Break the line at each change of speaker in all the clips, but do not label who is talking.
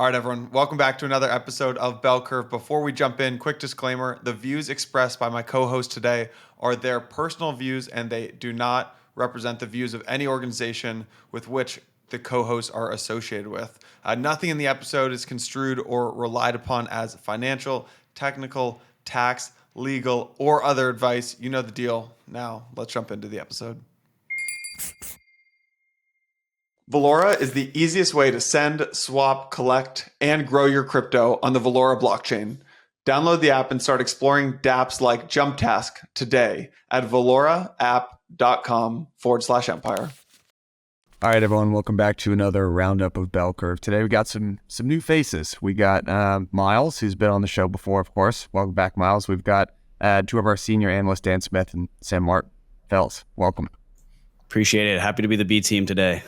All right, everyone. Welcome back to another episode of Bell Curve. Before we jump in, quick disclaimer. The views expressed by my co-host today are their personal views, and they do not represent the views of any organization with which the co-hosts are associated with. Nothing in the episode is construed or relied upon as financial, technical, tax, legal, or other advice. You know the deal. Now, let's jump into the episode. Valora is the easiest way to send, swap, collect, and grow your crypto on the Valora blockchain. Download the app and start exploring dApps like JumpTask today at valoraapp.com/empire.
All right, everyone, welcome back to another roundup of Bell Curve. Today we got some new faces. We got Miles, who's been on the show before, of course. Welcome back, Miles. We've got two of our senior analysts, Dan Smith and Sam Martin. Fellas, welcome.
Appreciate it. Happy to be the B team today.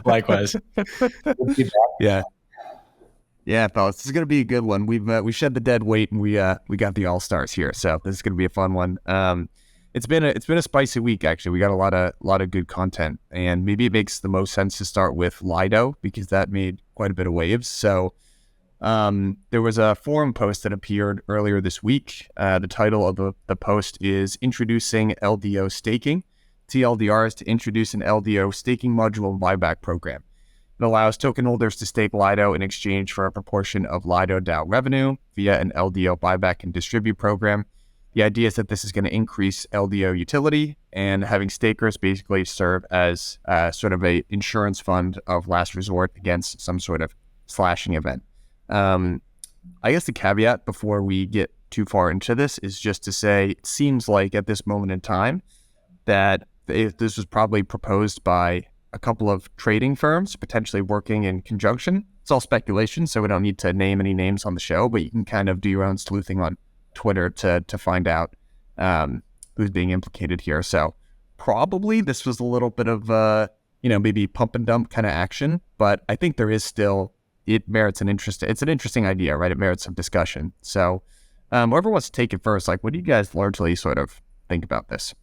Likewise.
Yeah, fellas, this is gonna be a good one. We shed the dead weight and we got the all stars here, so this is gonna be a fun one. It's been a spicy week actually. We got a lot of good content, and maybe it makes the most sense to start with Lido because that made quite a bit of waves. So there was a forum post that appeared earlier this week. The title of the post is Introducing LDO Staking. TLDR is to introduce an LDO staking module buyback program. It allows token holders to stake Lido in exchange for a proportion of Lido DAO revenue via an LDO buyback and distribute program. The idea is that this is going to increase LDO utility, and having stakers basically serve as sort of a insurance fund of last resort against some sort of slashing event. I guess the caveat before we get too far into this is just to say it seems like at this moment in time that this was probably proposed by a couple of trading firms potentially working in conjunction. It's all speculation, so we don't need to name any names on the show, but you can kind of do your own sleuthing on Twitter to find out who's being implicated here. So probably this was a little bit of maybe pump and dump kind of action, but I think there is still, it merits it's an interesting idea, right? It merits some discussion. So whoever wants to take it first, like what do you guys largely sort of think about this?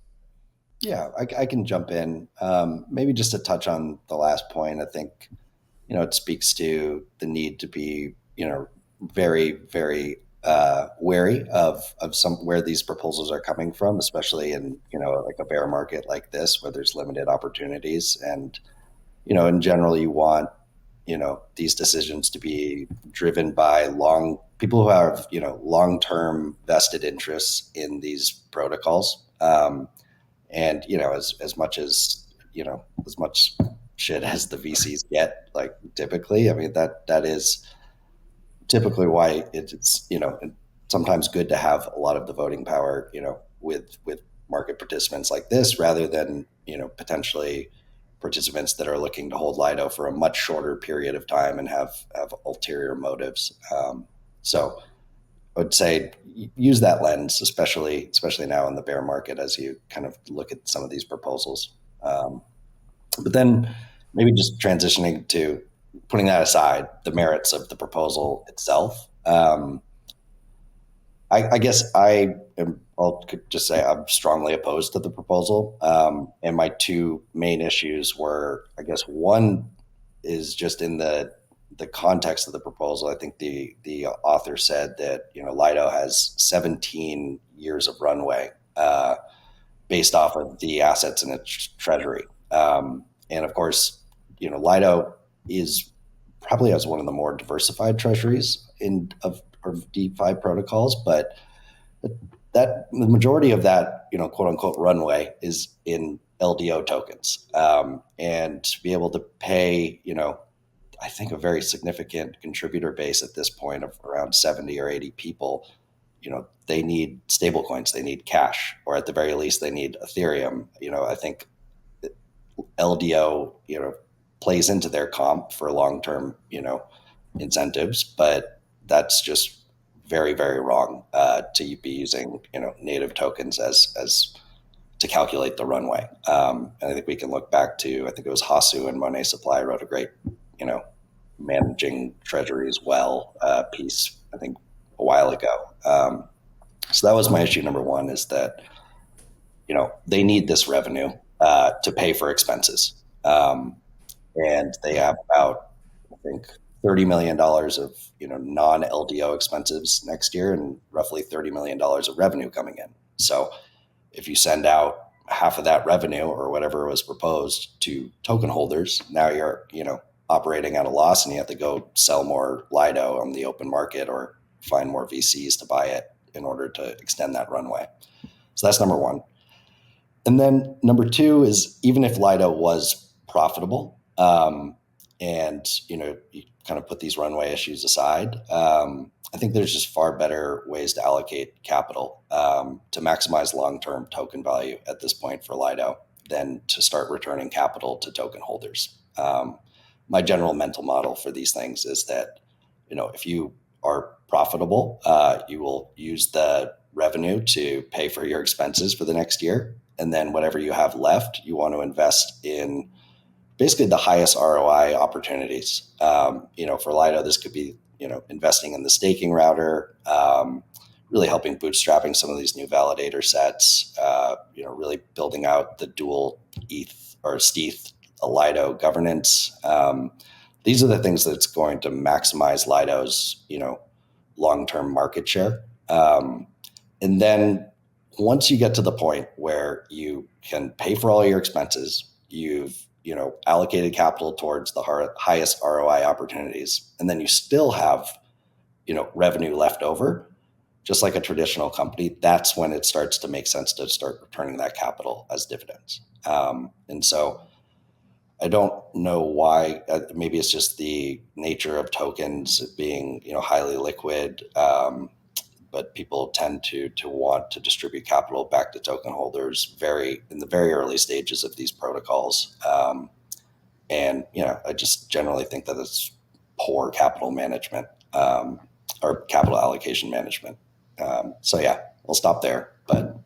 Yeah, I can jump in. Maybe just to touch on the last point, I think, it speaks to the need to be, very, very wary of where these proposals are coming from, especially in, like a bear market like this, where there's limited opportunities. And, in general, you want, these decisions to be driven by people who have, long-term vested interests in these protocols. And, as much shit as the VCs get, like typically, I mean, that is typically why it's, sometimes good to have a lot of the voting power, with market participants like this, rather than, potentially participants that are looking to hold Lido for a much shorter period of time and have ulterior motives. So I would say use that lens, especially now in the bear market, as you kind of look at some of these proposals. But then maybe just transitioning to putting that aside, the merits of the proposal itself. I guess I'll just say I'm strongly opposed to the proposal. And my two main issues were, I guess, one is just in the context of the proposal. I think the author said that, Lido has 17 years of runway based off of the assets in its treasury. And of course, Lido probably has one of the more diversified treasuries of DeFi protocols, but that the majority of that, quote unquote runway is in LDO tokens. And to be able to pay, I think a very significant contributor base at this point of around 70 or 80 people, they need stable coins, they need cash, or at the very least they need Ethereum. I think LDO, plays into their comp for long-term, incentives, but that's just very, very wrong to be using, native tokens as to calculate the runway. And I think we can look back to, I think it was Hasu and Monet Supply wrote a great, managing treasuries well piece, I think a while ago. So that was my issue number one, is that, they need this revenue to pay for expenses. And they have about, I think, $30 million of non-LDO expenses next year and roughly $30 million of revenue coming in. So if you send out half of that revenue or whatever was proposed to token holders, now you're operating at a loss and you have to go sell more Lido on the open market or find more VCs to buy it in order to extend that runway. So that's number one. And then number two is, even if Lido was profitable, and you kind of put these runway issues aside, I think there's just far better ways to allocate capital to maximize long-term token value at this point for Lido than to start returning capital to token holders. My general mental model for these things is that if you are profitable, you will use the revenue to pay for your expenses for the next year, and then whatever you have left, you want to invest in basically the highest ROI opportunities. For Lido, this could be, investing in the staking router, really helping bootstrapping some of these new validator sets, really building out the dual ETH or stETH Lido governance. These are the things that's going to maximize Lido's, long-term market share. And then once you get to the point where you can pay for all your expenses, you've allocated capital towards the highest ROI opportunities, and then you still have, revenue left over, just like a traditional company, that's when it starts to make sense to start returning that capital as dividends. And so I don't know why, maybe it's just the nature of tokens being, highly liquid, but people tend to want to distribute capital back to token holders in the very early stages of these protocols. And I just generally think that it's poor capital management, or capital allocation management. So yeah, we'll stop there. But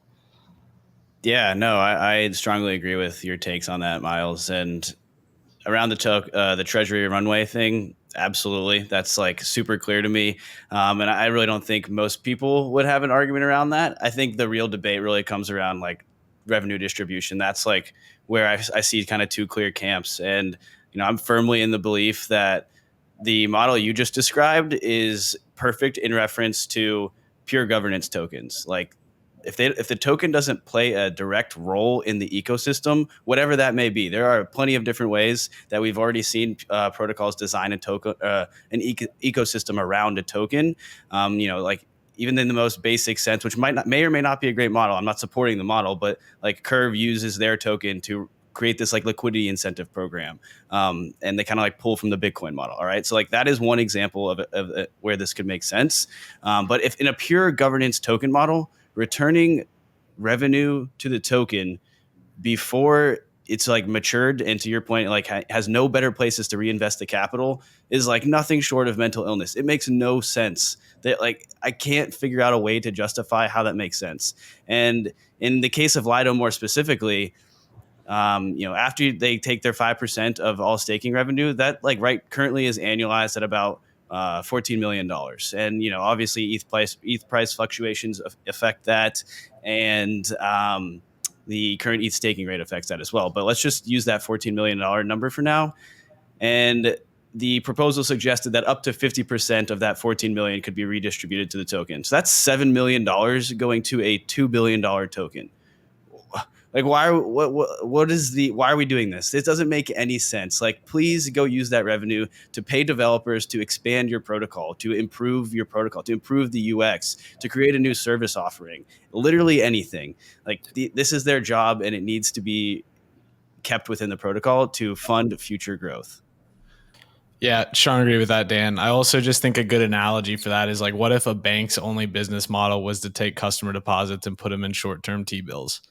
yeah, no, I strongly agree with your takes on that, Miles. And around the treasury runway thing, absolutely, that's like super clear to me, and I really don't think most people would have an argument around that. I think the real debate really comes around like revenue distribution. That's like where I see kind of two clear camps, and I'm firmly in the belief that the model you just described is perfect in reference to pure governance tokens. Like if the token doesn't play a direct role in the ecosystem, whatever that may be, there are plenty of different ways that we've already seen protocols design an ecosystem around a token. Like even in the most basic sense, which may or may not be a great model. I'm not supporting the model, but like Curve uses their token to create this like liquidity incentive program, and they kind of like pull from the Bitcoin model. All right, so like that is one example of where this could make sense. But if in a pure governance token model, returning revenue to the token before it's like matured, and to your point, like has no better places to reinvest the capital, is like nothing short of mental illness. It makes no sense. That like I can't figure out a way to justify how that makes sense. And in the case of Lido more specifically, after they take their 5% of all staking revenue, that like currently is annualized at about $14 million. And, obviously ETH price fluctuations affect that. And the current ETH staking rate affects that as well. But let's just use that $14 million number for now. And the proposal suggested that up to 50% of that 14 million could be redistributed to the token. So that's $7 million going to a $2 billion token. Like, why are we doing this? This doesn't make any sense. Like, please go use that revenue to pay developers to expand your protocol, to improve your protocol, to improve the UX, to create a new service offering, literally anything. Like, this is their job, and it needs to be kept within the protocol to fund future growth.
Yeah, strong agree with that, Dan. I also just think a good analogy for that is like, what if a bank's only business model was to take customer deposits and put them in short-term T-bills?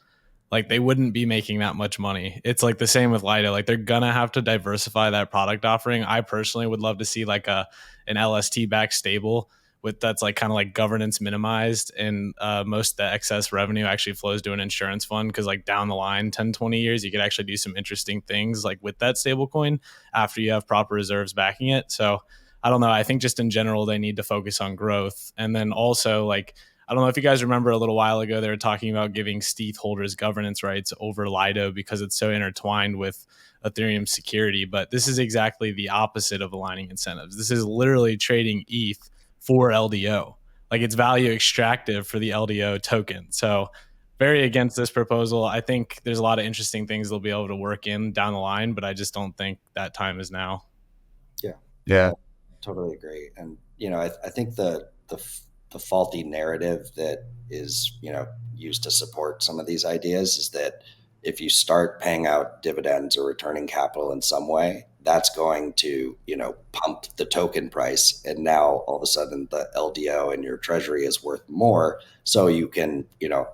Like, they wouldn't be making that much money. It's like the same with Lido. Like, they're gonna have to diversify that product offering. I personally would love to see like an LST backed stable with that's like kind of like governance minimized, and most of the excess revenue actually flows to an insurance fund, because like down the line 10, 20 years, you could actually do some interesting things like with that stable coin after you have proper reserves backing it. So I don't know. I think just in general, they need to focus on growth. And then also like, I don't know if you guys remember a little while ago, they were talking about giving stETH holders governance rights over Lido because it's so intertwined with Ethereum security. But this is exactly the opposite of aligning incentives. This is literally trading ETH for LDO. Like, it's value extractive for the LDO token. So very against this proposal. I think there's a lot of interesting things they'll be able to work in down the line, but I just don't think that time is now.
Yeah.
Totally agree. And, I think the faulty narrative that is, used to support some of these ideas is that if you start paying out dividends or returning capital in some way, that's going to, pump the token price. And now all of a sudden the LDO in your treasury is worth more. So you can,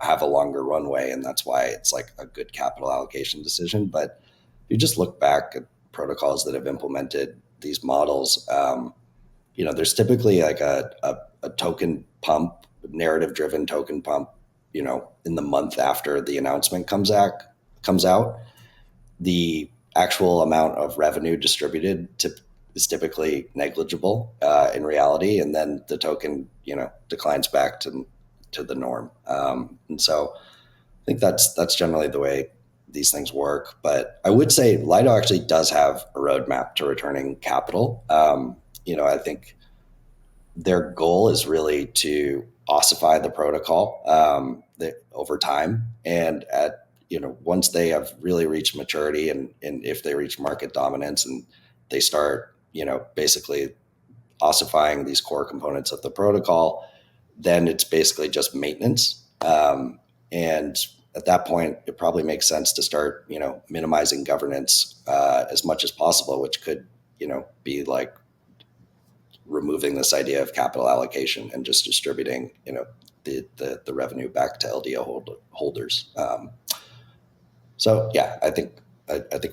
have a longer runway. And that's why it's like a good capital allocation decision. But if you just look back at protocols that have implemented these models, there's typically like a token pump, narrative driven token pump, in the month after the announcement comes out. The actual amount of revenue distributed is typically negligible in reality. And then the token, declines back to the norm. And so I think that's generally the way these things work. But I would say Lido actually does have a roadmap to returning capital. I think their goal is really to ossify the protocol over time. And once they have really reached maturity and if they reach market dominance and they start, basically ossifying these core components of the protocol, then it's basically just maintenance. And at that point, it probably makes sense to start, minimizing governance as much as possible, which could, be like removing this idea of capital allocation and just distributing, the revenue back to LDO holders. So yeah, I think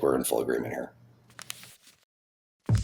we're in full agreement here.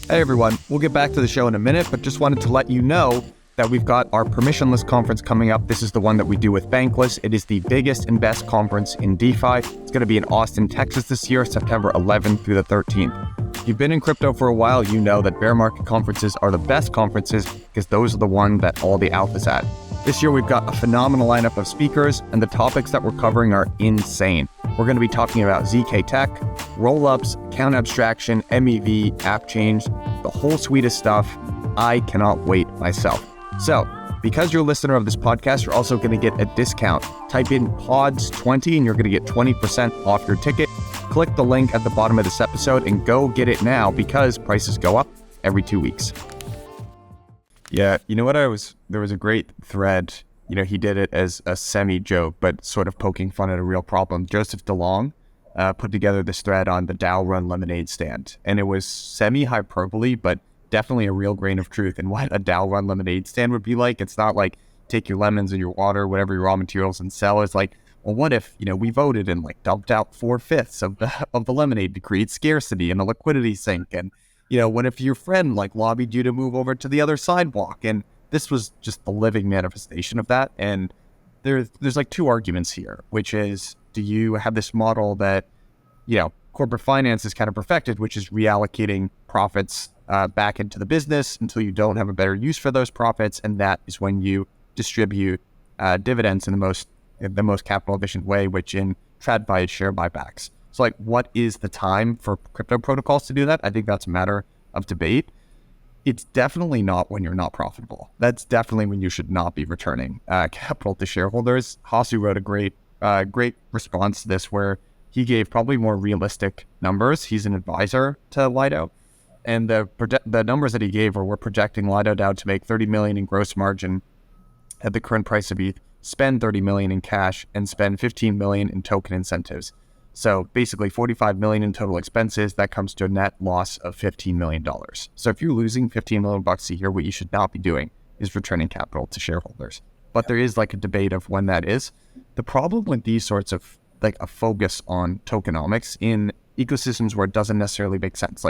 Hey everyone, we'll get back to the show in a minute, but just wanted to let you know that we've got our permissionless conference coming up. This is the one that we do with Bankless. It is the biggest and best conference in DeFi. It's going to be in Austin, Texas this year, September 11th through the 13th. If you've been in crypto for a while, you know that bear market conferences are the best conferences because those are the ones that all the alpha's at. This year, we've got a phenomenal lineup of speakers, and the topics that we're covering are insane. We're going to be talking about ZK tech, roll-ups, account abstraction, MEV, app change, the whole suite of stuff. I cannot wait myself. So, because you're a listener of this podcast, you're also going to get a discount. Type in PODS20 and you're going to get 20% off your ticket. Click the link at the bottom of this episode and go get it now because prices go up every 2 weeks. Yeah, you know what there was a great thread, he did it as a semi-joke, but sort of poking fun at a real problem. Joseph DeLong put together this thread on the DAO run lemonade stand. And it was semi-hyperbole, but definitely a real grain of truth in what a DAO run lemonade stand would be like. It's not like take your lemons and your water, whatever your raw materials, and sell. It's like, well, what if, we voted and dumped out 4/5 of the lemonade to create scarcity and a liquidity sink? And, what if your friend lobbied you to move over to the other sidewalk? And this was just the living manifestation of that. And there's two arguments here, which is, do you have this model that, corporate finance is kind of perfected, which is reallocating profits back into the business until you don't have a better use for those profits, and that is when you distribute dividends in the most capital efficient way, which in TradFi is share buybacks. So what is the time for crypto protocols to do that? I think that's a matter of debate. It's definitely not when you're not profitable. That's definitely when you should not be returning capital to shareholders. Hasu wrote a great response to this where he gave probably more realistic numbers. He's an advisor to Lido. And the numbers that he gave were, we're projecting Lido DAO to make 30 million in gross margin at the current price of ETH, spend 30 million in cash, and spend 15 million in token incentives. So basically 45 million in total expenses. That comes to a net loss of $15 million. So if you're losing $15 million a year, what you should not be doing is returning capital to shareholders. But there is a debate of when that is. The problem with these sorts of a focus on tokenomics in ecosystems where it doesn't necessarily make sense,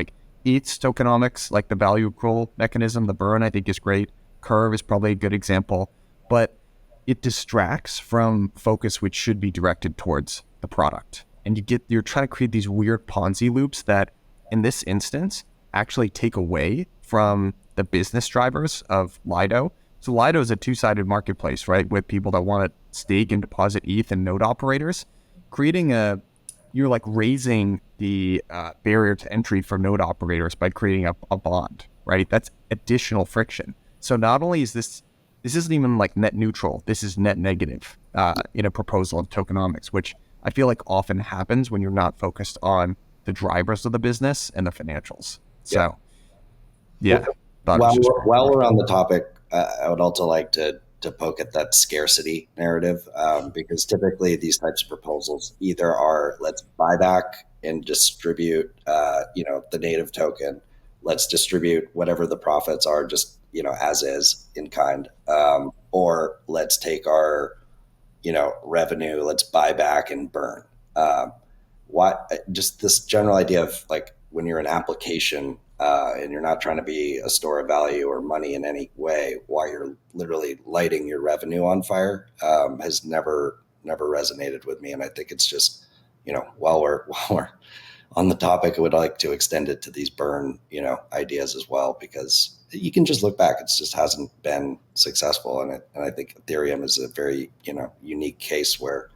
ETH's tokenomics, the value accrual mechanism, the burn, I think is great. Curve is probably a good example, but it distracts from focus which should be directed towards the product. And you're trying to create these weird Ponzi loops that, in this instance, actually take away from the business drivers of Lido So Lido is a two-sided marketplace, right? With people that want to stake and deposit ETH and node operators, you're like raising the barrier to entry for node operators by creating a bond, right? That's additional friction. So not only is this isn't even like net neutral, this is net negative in a proposal of tokenomics, which I feel like often happens when you're not focused on the drivers of the business and the financials. So, yeah.
While we're on the topic, I would also like to poke at that scarcity narrative, because typically these types of proposals either are let's buy back and distribute, the native token, let's distribute whatever the profits are, just as is in kind, or let's take our revenue, let's buy back and burn. Just this general idea of like when you're an application and you're not trying to be a store of value or money in any way, why you're literally lighting your revenue on fire has never resonated with me. And I think it's just, while we're on the topic, I would like to extend it to these burn, ideas as well, because you can just look back. It just hasn't been successful. And I think Ethereum is a very, unique case where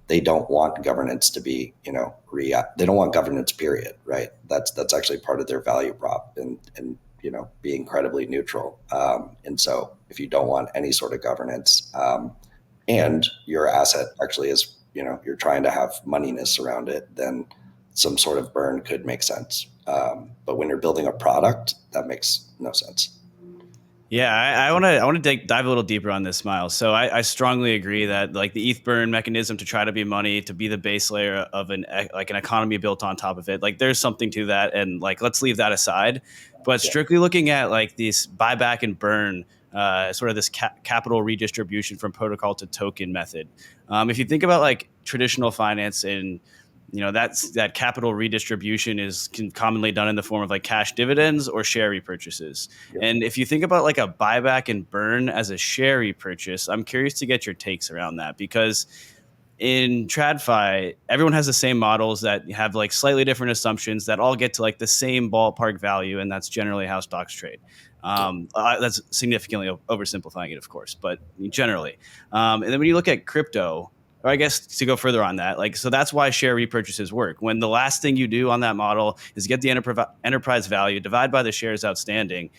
they don't want governance to be, they don't want governance, period. Right. That's actually part of their value prop and be incredibly neutral. And so if you don't want any sort of governance, and your asset actually is, you're trying to have moneyness around it, then some sort of burn could make sense. But when you're building a product, that makes no sense.
Yeah, I want to dive a little deeper on this, Miles. So I strongly agree that like the ETH burn mechanism to try to be money, to be the base layer of an economy built on top of it, like there's something to that, and like let's leave that aside. But strictly looking at like these buyback and burn, sort of this capital redistribution from protocol to token method. If you think about like traditional finance and that capital redistribution is commonly done in the form of like cash dividends or share repurchases. Yep. And if you think about like a buyback and burn as a share repurchase, I'm curious to get your takes around that, because in TradFi, everyone has the same models that have like slightly different assumptions that all get to like the same ballpark value, and that's generally how stocks trade. That's significantly oversimplifying it, of course, but generally. And then when you look at crypto, or I guess to go further on that, like, so that's why share repurchases work. When the last thing you do on that model is get the enterprise value, divide by the shares outstanding,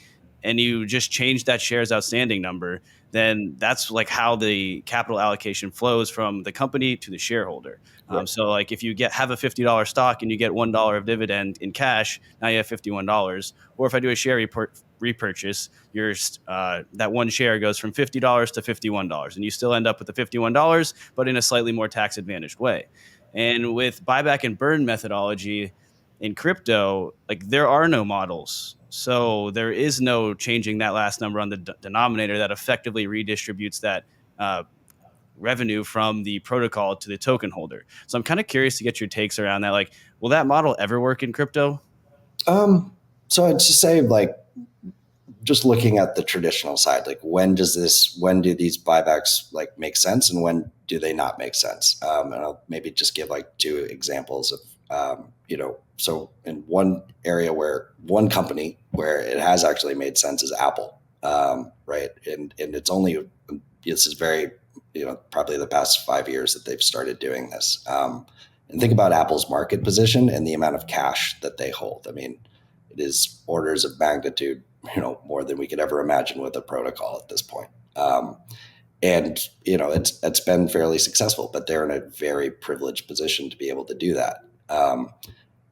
and you just change that shares outstanding number, then that's like how the capital allocation flows from the company to the shareholder. Right. So like if you have a $50 stock and you get $1 of dividend in cash, now you have $51. Or if I do a share repurchase, that one share goes from $50 to $51, and you still end up with the $51, but in a slightly more tax advantaged way. And with buyback and burn methodology in crypto, like there are no models. So there is no changing that last number on the denominator that effectively redistributes that revenue from the protocol to the token holder. So I'm kind of curious to get your takes around that. Like, will that model ever work in crypto?
So I'd just say, like, just looking at the traditional side, like when do these buybacks like make sense and when do they not make sense? And I'll maybe just give like two examples of, so in one area where one company where it has actually made sense is Apple, right? And this is very, probably the past 5 years that they've started doing this. And think about Apple's market position and the amount of cash that they hold. I mean, it is orders of magnitude, more than we could ever imagine with a protocol at this point. And it's been fairly successful, but they're in a very privileged position to be able to do that.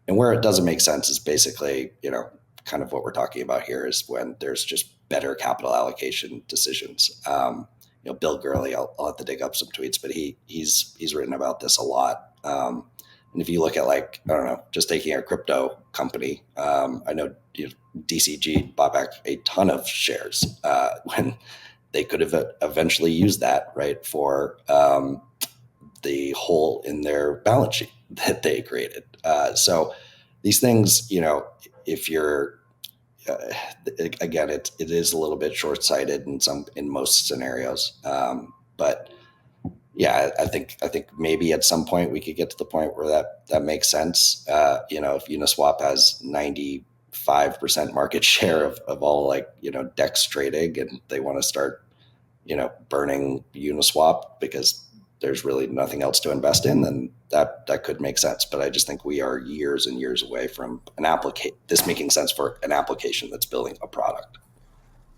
And where it doesn't make sense is basically, kind of what we're talking about here is when there's just better capital allocation decisions. Bill Gurley, I'll have to dig up some tweets, but he's written about this a lot. And if you look at like, I don't know, just taking a crypto company, I know DCG bought back a ton of shares when they could have eventually used that, right, for the hole in their balance sheet that they created. So these things, if you're, again, it is a little bit short-sighted in most scenarios, but yeah, I think maybe at some point we could get to the point where that makes sense. If Uniswap has 95% market share of all DEX trading, and they want to start burning Uniswap because there's really nothing else to invest in, then that could make sense. But I just think we are years and years away from this making sense for an application that's building a product.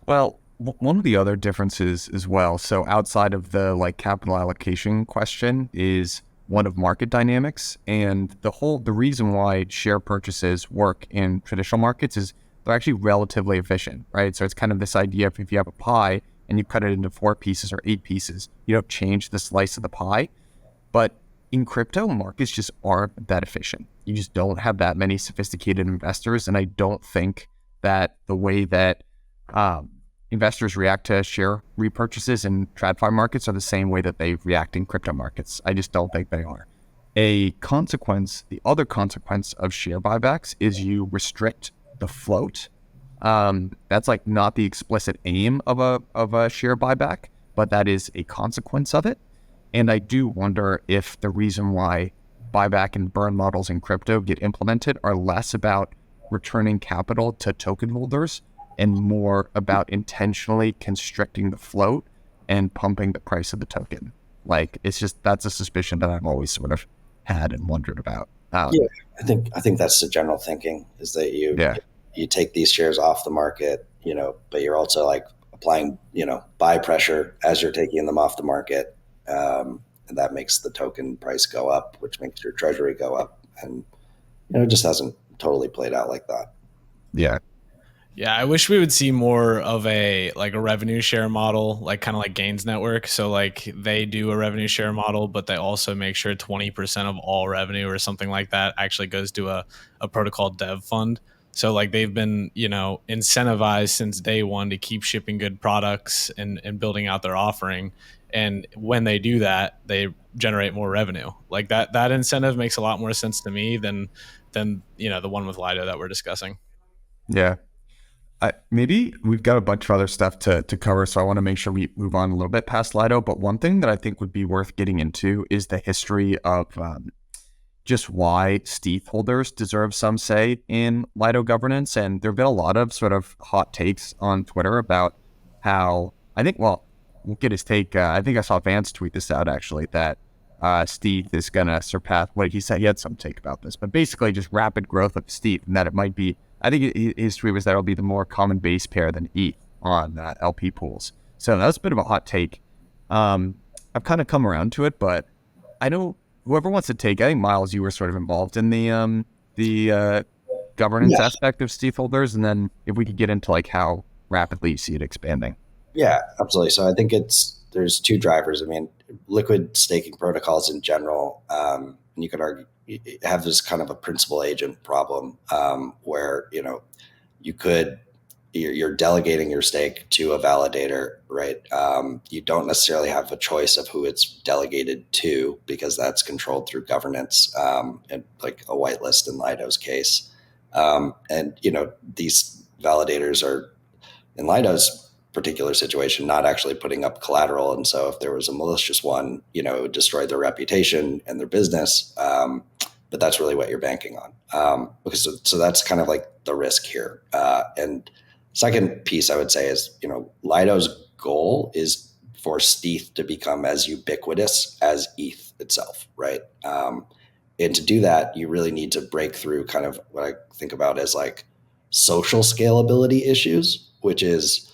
Well, one of the other differences as well, so outside of the capital allocation question, is one of market dynamics. And the reason why share purchases work in traditional markets is they're actually relatively efficient, right? So it's kind of this idea of if you have a pie and you cut it into 4 pieces or 8 pieces, you don't change the slice of the pie. But in crypto, markets just aren't that efficient. You just don't have that many sophisticated investors. And I don't think that the way that investors react to share repurchases in TradFi markets are the same way that they react in crypto markets. I just don't think they are. The other consequence of share buybacks is you restrict the float. That's not the explicit aim of a share buyback, but that is a consequence of it. And I do wonder if the reason why buyback and burn models in crypto get implemented are less about returning capital to token holders and more about intentionally constricting the float and pumping the price of the token. That's a suspicion that I've always sort of had and wondered about.
I think that's the general thinking, is that you take these shares off the market, but you're also applying, buy pressure as you're taking them off the market. And that makes the token price go up, which makes your treasury go up. And, it just hasn't totally played out like that.
Yeah.
Yeah, I wish we would see more of a revenue share model, kind of like Gains Network. So they do a revenue share model, but they also make sure 20% of all revenue or something like that actually goes to a protocol dev fund. So they've been, incentivized since day one to keep shipping good products and building out their offering. And when they do that, they generate more revenue. That incentive makes a lot more sense to me than the one with Lido that we're discussing.
Yeah. Maybe we've got a bunch of other stuff to cover, so I want to make sure we move on a little bit past Lido. But one thing that I think would be worth getting into is the history of just why stETH holders deserve some say in Lido governance. And there have been a lot of sort of hot takes on Twitter about how, we'll get his take. I think I saw Vance tweet this out, actually, that stETH is going to surpass what he said. He had some take about this, but basically just rapid growth of stETH, and that it might be, I think his tweet was that it'll be the more common base pair than ETH on LP pools. So that's a bit of a hot take. I've kind of come around to it, but I know whoever wants to take. I think Miles, you were sort of involved in the governance aspect of stETH holders, and then if we could get into how rapidly you see it expanding.
Yeah, absolutely. So I think there's 2 drivers. I mean, liquid staking protocols in general, and you could argue, have this kind of a principal agent problem, where you're delegating your stake to a validator, right? You don't necessarily have a choice of who it's delegated to, because that's controlled through governance, and like a whitelist in Lido's case. And these validators are, in Lido's particular situation, not actually putting up collateral, and so if there was a malicious one, it would destroy their reputation and their business. But that's really what you're banking on, because so that's kind of the risk here. And second piece I would say is, Lido's goal is for stETH to become as ubiquitous as ETH itself, right? And to do that, you really need to break through kind of what I think about as social scalability issues, which is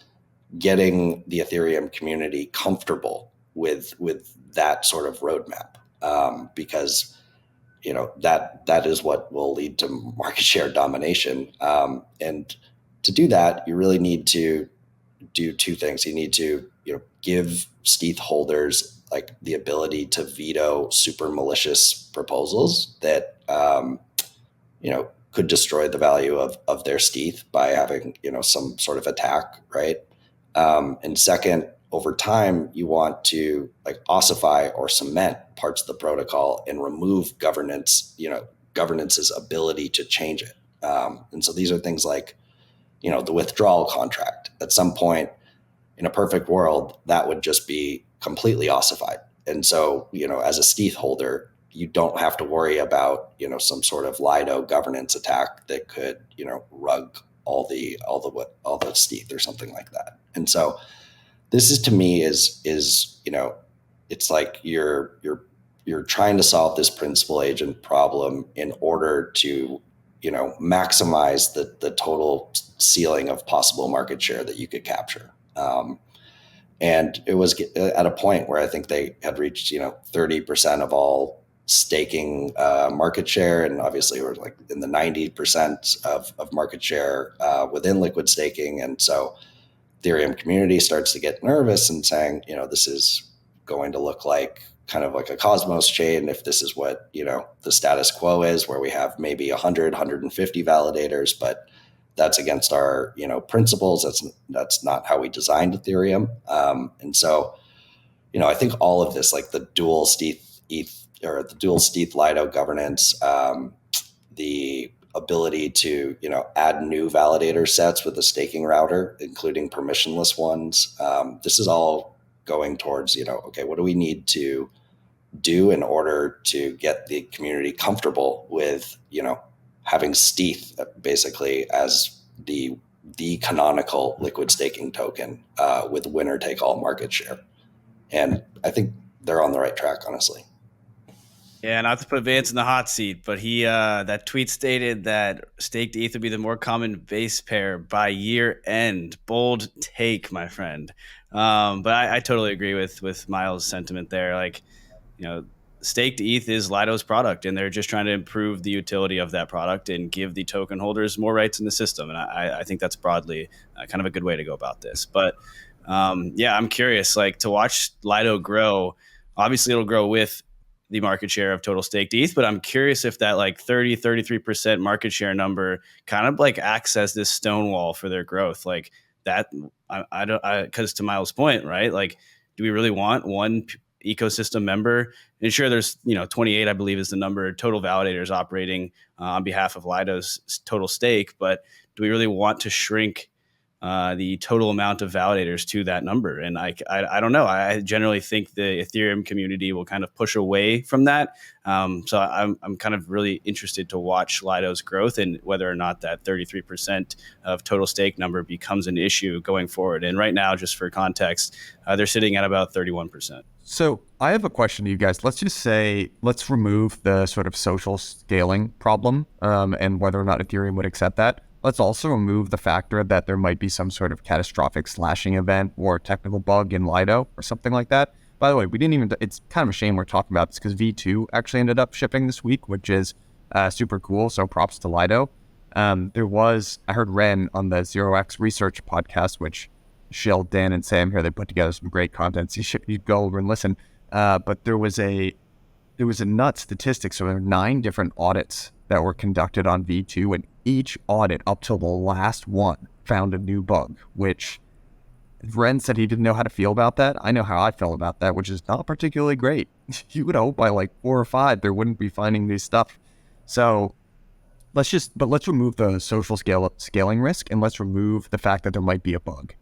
getting the Ethereum community comfortable with that sort of roadmap, because that is what will lead to market share domination. And to do that, you really need to do 2 things. You need to give stETH holders the ability to veto super malicious proposals that could destroy the value of their stETH by having some sort of attack, right? And second, over time, you want to ossify or cement parts of the protocol and remove governance's ability to change it. And so these are things like, the withdrawal contract. At some point in a perfect world, that would just be completely ossified. And so, as a stETH holder, you don't have to worry about, some sort of Lido governance attack that could, rug all the stETH or something like that. And so this is, to me, is it's like you're trying to solve this principal agent problem in order to maximize the total ceiling of possible market share that you could capture. And it was at a point where I think they had reached 30% of all staking market share, and obviously we're like in the 90% of market share within liquid staking. And so Ethereum community starts to get nervous and saying, this is going to look like kind of like a Cosmos chain if this is what the status quo is, where we have maybe 100, 150 validators, but that's against our principles. That's not how we designed Ethereum. And so I think all of this, like the dual ETH or the dual stETH Lido governance, the ability to add new validator sets with the staking router, including permissionless ones. This is all going towards okay, what do we need to do in order to get the community comfortable with having stETH basically as the canonical liquid staking token with winner take all market share. And I think they're on the right track, honestly.
Yeah, not to put Vance in the hot seat, but he that tweet stated that staked ETH would be the more common base pair by year end. Bold take, my friend. But I totally agree with Miles' sentiment there. Like, staked ETH is Lido's product, and they're just trying to improve the utility of that product and give the token holders more rights in the system. And I think that's broadly kind of a good way to go about this. But yeah, I'm curious, like, to watch Lido grow. Obviously, it'll grow with the market share of total staked ETH, but I'm curious if that like 33% market share number kind of like acts as this stonewall for their growth. Like that, I don't, because to Miles' point, right? Like, do we really want one ecosystem member? And sure, there's 28, I believe, is the number of total validators operating on behalf of Lido's total stake, but do we really want to shrink the total amount of validators to that number? And I don't know. I generally think the Ethereum community will kind of push away from that. So I'm kind of really interested to watch Lido's growth and whether or not that 33% of total stake number becomes an issue going forward. And right now, just for context, they're sitting at about 31%.
So I have a question to you guys. Let's remove the sort of social scaling problem and whether or not Ethereum would accept that. Let's also remove the factor that there might be some sort of catastrophic slashing event or technical bug in Lido or something like that. By the way, it's kind of a shame we're talking about this because V2 actually ended up shipping this week, which is super cool. So props to Lido. I heard Ren on the 0x Research podcast, which Shill, Dan, and Sam here, they put together some great content. So you'd go over and listen. But there was a nut statistic. So there were 9 different audits that were conducted on V2, and each audit up till the last one found a new bug, which Ren said he didn't know how to feel about that. I know how I feel about that, which is not particularly great. You would hope by like 4 or 5 there wouldn't be finding these stuff. So let's remove the social scaling risk, and let's remove the fact that there might be a bug.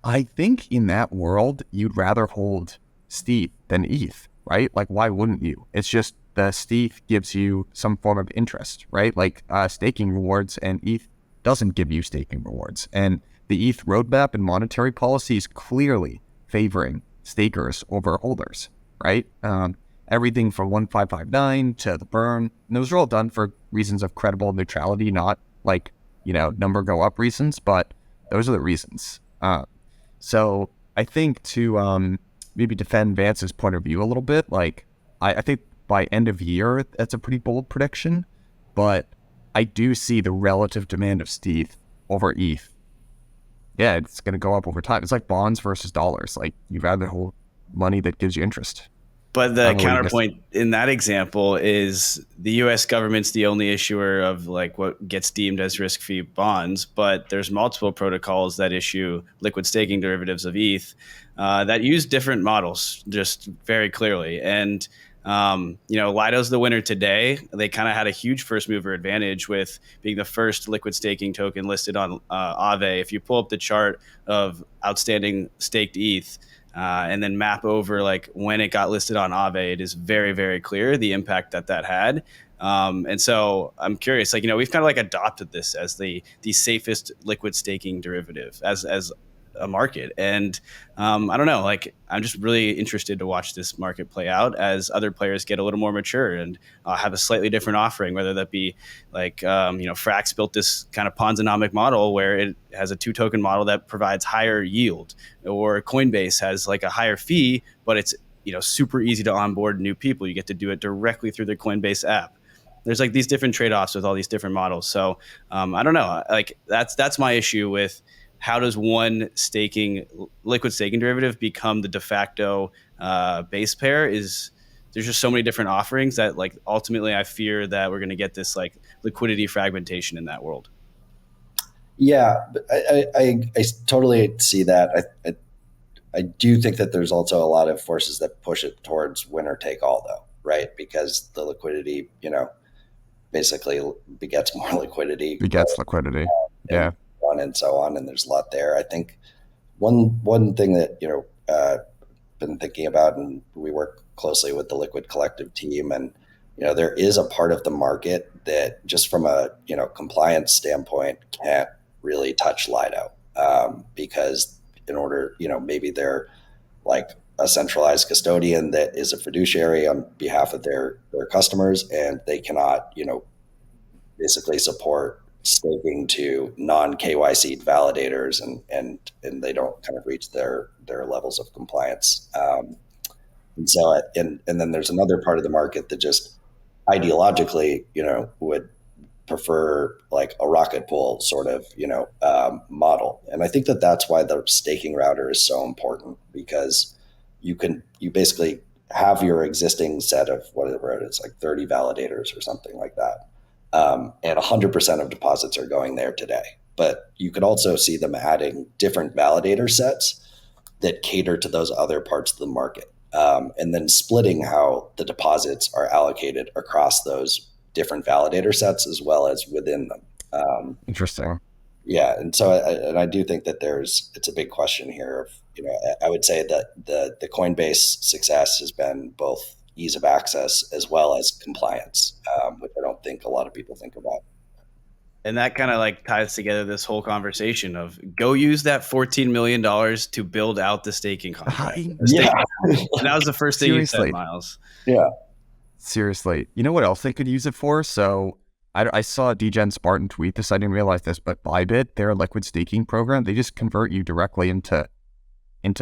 I think in that world, you'd rather hold stETH than ETH, right? Like, why wouldn't you? It's just the stETH gives you some form of interest, right? Like staking rewards, and ETH doesn't give you staking rewards. And the ETH roadmap and monetary policy is clearly favoring stakers over holders, right? Everything from 1559 to the burn, and those are all done for reasons of credible neutrality, not like, number go up reasons, but those are the reasons. So I think to maybe defend Vance's point of view a little bit, like I think by end of year, that's a pretty bold prediction, but I do see the relative demand of stETH over ETH. Yeah, it's going to go up over time. It's like bonds versus dollars. Like, you'd rather hold money that gives you interest.
But the counterpoint in that example is the U.S. government's the only issuer of like what gets deemed as risk-free bonds, but there's multiple protocols that issue liquid staking derivatives of ETH that use different models, just very clearly. And Lido's the winner today. They kind of had a huge first mover advantage with being the first liquid staking token listed on Aave. If you pull up the chart of outstanding staked ETH, and then map over like when it got listed on Aave, it is very, very clear the impact that had. And so I'm curious, like, we've kind of like adopted this as the safest liquid staking derivative, as a market. And I don't know, like I'm just really interested to watch this market play out as other players get a little more mature and have a slightly different offering, whether that be like, Frax built this kind of Ponzonomic model where it has a 2-token model that provides higher yield, or Coinbase has like a higher fee, but it's, super easy to onboard new people. You get to do it directly through the Coinbase app. There's like these different trade-offs with all these different models. So I don't know, like that's my issue with how does one liquid staking derivative become the de facto base pair. Is there's just so many different offerings that like ultimately I fear that we're going to get this like liquidity fragmentation in that world.
Yeah, but I totally see that. I do think that there's also a lot of forces that push it towards winner take all, though, right? Because the liquidity, basically begets more liquidity.
Begets liquidity. Yeah.
And so on. And there's a lot there. I think one thing that, been thinking about, and we work closely with the Liquid Collective team, and, there is a part of the market that just from a, compliance standpoint can't really touch Lido, because in order, maybe they're like a centralized custodian that is a fiduciary on behalf of their customers, and they cannot, basically support staking to non-KYC validators, and they don't kind of reach their levels of compliance. And so, and then there's another part of the market that just ideologically, would prefer like a rocket pool sort of, model. And I think that that's why the staking router is so important, because you basically have your existing set of whatever it is, like 30 validators or something like that. And 100% of deposits are going there today. But you could also see them adding different validator sets that cater to those other parts of the market, and then splitting how the deposits are allocated across those different validator sets as well as within them.
Interesting.
Yeah, and so I do think that it's a big question here. Of, I would say that the Coinbase success has been both ease of access as well as compliance, which I don't think a lot of people think about.
And that kind of like ties together this whole conversation of go use that $14 million to build out the staking contract. And that was the first thing you said, Miles.
Yeah.
Seriously. You know what else they could use it for? So I saw Degen Spartan tweet this. I didn't realize this, but Bybit, their liquid staking program, they just convert you directly into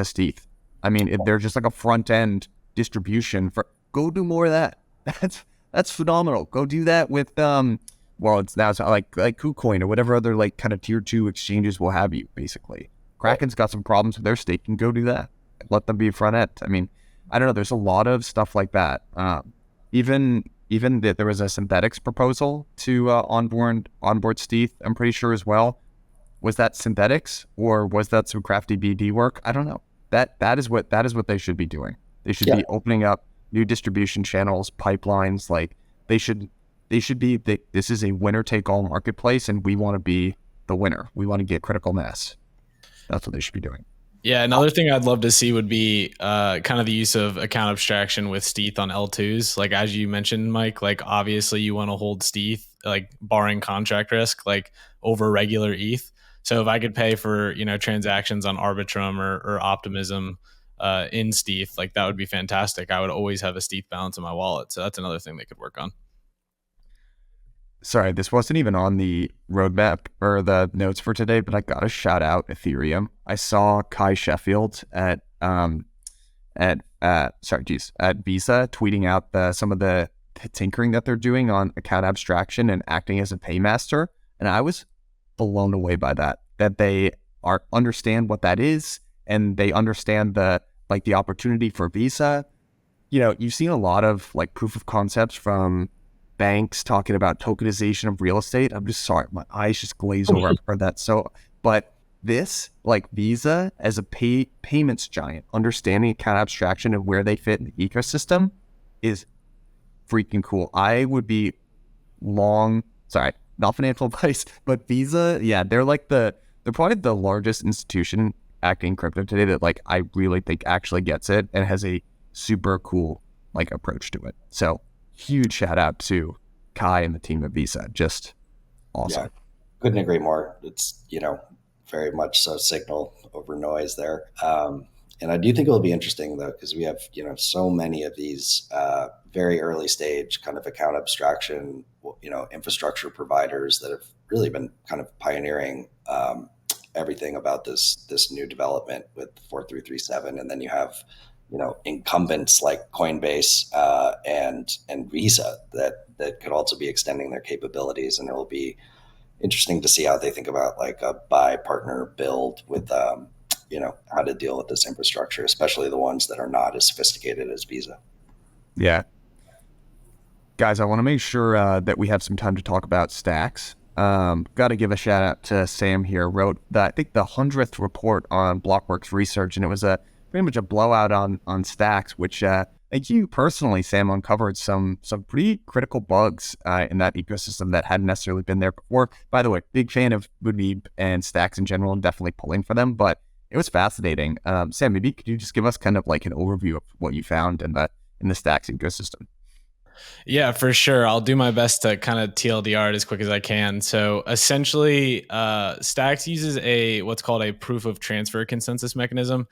stETH. I mean, they're just like a front end distribution for. Go do more of that. That's phenomenal. Go do that with it's now like KuCoin or whatever other like kind of tier 2 exchanges will have you. Basically, Kraken's got some problems with their staking. Go do that. Let them be a front end. I mean, I don't know. There's a lot of stuff like that. Even that there was a synthetics proposal to onboard stETH, I'm pretty sure as well. Was that synthetics or was that some crafty BD work? I don't know. That is what they should be doing. They should be opening up new distribution channels, pipelines. Like they should be. This is a winner take all marketplace, and we want to be the winner. We want to get critical mass. That's what they should be doing.
Yeah, another thing I'd love to see would be kind of the use of account abstraction with stETH on L2s. Like as you mentioned, Mike, like obviously you want to hold stETH, like barring contract risk, like over regular ETH. So if I could pay for, transactions on Arbitrum or Optimism in stETH, like that would be fantastic. I would always have a stETH balance in my wallet. So that's another thing they could work on.
Sorry, this wasn't even on the roadmap or the notes for today, but I got to shout out Ethereum. I saw Kai Sheffield at Visa tweeting out some of the tinkering that they're doing on account abstraction and acting as a paymaster, and I was blown away by that they understand what that is, and they understand the opportunity for Visa. You've seen a lot of like proof of concepts from banks talking about tokenization of real estate. I'm just sorry, my eyes just glaze over. I've heard that. So, but this, like Visa as a payments giant, understanding account abstraction and where they fit in the ecosystem is freaking cool. I would be sorry, not financial advice, but Visa, yeah, they're probably the largest institution acting crypto today that like I really think actually gets it and has a super cool like approach to it. So huge shout out to Kai and the team at Visa. Just awesome.
Yeah, couldn't agree more. It's, very much so signal over noise there. And I do think it will be interesting though, because we have, so many of these very early stage kind of account abstraction, infrastructure providers that have really been kind of pioneering everything about this new development with 4337. And then you have, incumbents like Coinbase and Visa that could also be extending their capabilities. And it will be interesting to see how they think about like a buy, partner, build with, how to deal with this infrastructure, especially the ones that are not as sophisticated as Visa.
Yeah. Guys, I want to make sure that we have some time to talk about stacks. Got to give a shout out to Sam here, wrote I think the 100th report on Blockworks research, and it was pretty much a blowout on stacks, which I think you personally, Sam, uncovered some pretty critical bugs in that ecosystem that hadn't necessarily been there before. By the way, big fan of Bootmeep and stacks in general, and definitely pulling for them, but it was fascinating. Sam, maybe could you just give us kind of like an overview of what you found in the stacks ecosystem?
Yeah, for sure. I'll do my best to kind of TLDR it as quick as I can. So essentially, Stacks uses what's called a proof of transfer consensus mechanism.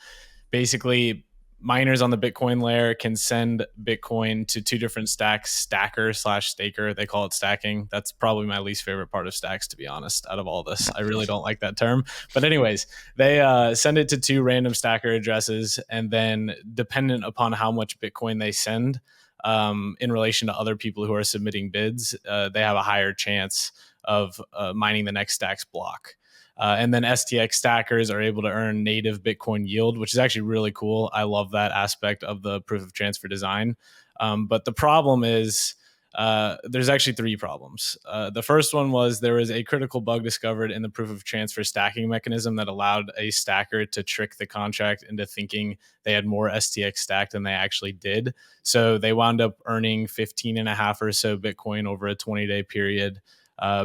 Basically, miners on the Bitcoin layer can send Bitcoin to two different stacks, stacker/staker. They call it stacking. That's probably my least favorite part of stacks, to be honest, out of all this. I really don't like that term. But anyways, they send it to two random stacker addresses, and then dependent upon how much Bitcoin they send, in relation to other people who are submitting bids, they have a higher chance of mining the next stack's block. And then STX stackers are able to earn native Bitcoin yield, which is actually really cool. I love that aspect of the proof of transfer design. But the problem is there's actually three problems. The first one was there was a critical bug discovered in the proof of transfer stacking mechanism that allowed a stacker to trick the contract into thinking they had more STX stacked than they actually did. So they wound up earning 15 and a half or so Bitcoin over a 20-day period,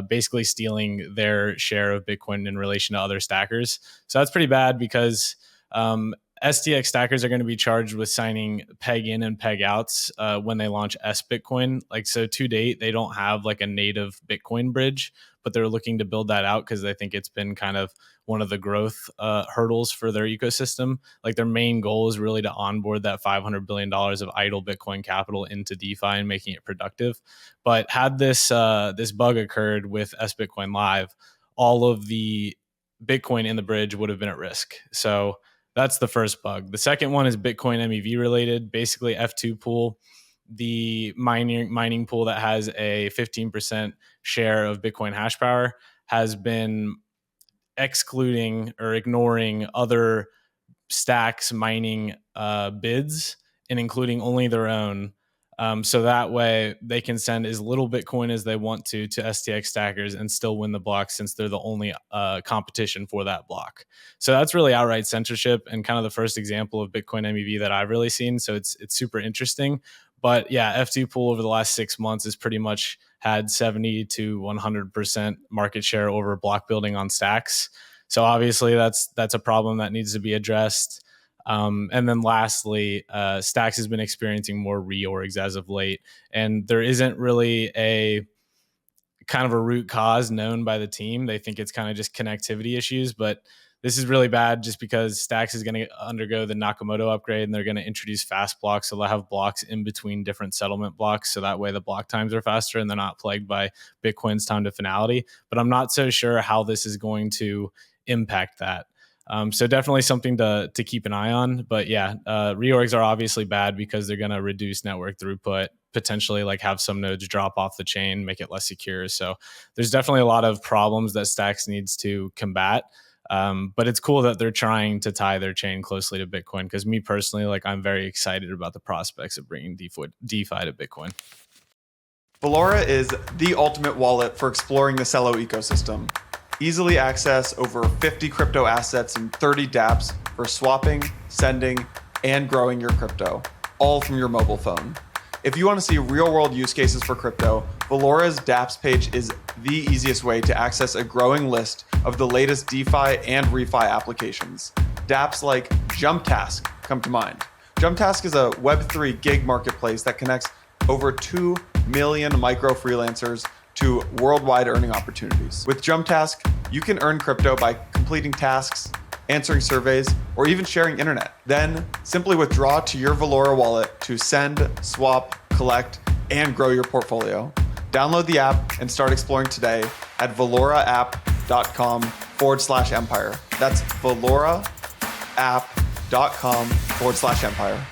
basically stealing their share of Bitcoin in relation to other stackers. So that's pretty bad because STX stackers are going to be charged with signing peg in and peg outs when they launch S Bitcoin. So to date, they don't have like a native Bitcoin bridge, but they're looking to build that out because they think it's been kind of one of the growth hurdles for their ecosystem. Like their main goal is really to onboard that $500 billion of idle Bitcoin capital into DeFi and making it productive. But had this bug occurred with S Bitcoin Live, all of the Bitcoin in the bridge would have been at risk. So that's the first bug. The second one is Bitcoin MEV related. Basically, F2 pool, the mining pool that has a 15% share of Bitcoin hash power, has been excluding or ignoring other stacks mining bids and including only their own. So that way they can send as little Bitcoin as they want to STX stackers and still win the block since they're the only competition for that block. So that's really outright censorship and kind of the first example of Bitcoin MEV that I've really seen. So it's super interesting. But yeah, F2 pool over the last 6 months has pretty much had 70 to 100% market share over block building on stacks. So obviously that's a problem that needs to be addressed. And then lastly, Stacks has been experiencing more reorgs as of late, and there isn't really a kind of a root cause known by the team. They think it's kind of just connectivity issues, but this is really bad just because Stacks is going to undergo the Nakamoto upgrade and they're going to introduce fast blocks. So they'll have blocks in between different settlement blocks. So that way the block times are faster and they're not plagued by Bitcoin's time to finality. But I'm not so sure how this is going to impact that. So definitely something to keep an eye on. But yeah, reorgs are obviously bad because they're going to reduce network throughput, potentially like have some nodes drop off the chain, make it less secure. So there's definitely a lot of problems that Stacks needs to combat. But it's cool that they're trying to tie their chain closely to Bitcoin, because me personally, like I'm very excited about the prospects of bringing DeFi to Bitcoin.
Valora is the ultimate wallet for exploring the Celo ecosystem. Easily access over 50 crypto assets and 30 dApps for swapping, sending, and growing your crypto, all from your mobile phone. If you want to see real-world use cases for crypto, Valora's dApps page is the easiest way to access a growing list of the latest DeFi and refi applications. dApps like JumpTask come to mind. JumpTask is a Web3 gig marketplace that connects over 2 million micro freelancers to worldwide earning opportunities. With JumpTask, you can earn crypto by completing tasks, answering surveys, or even sharing internet. Then simply withdraw to your Valora wallet to send, swap, collect, and grow your portfolio. Download the app and start exploring today at valoraapp.com/empire. That's valoraapp.com/empire.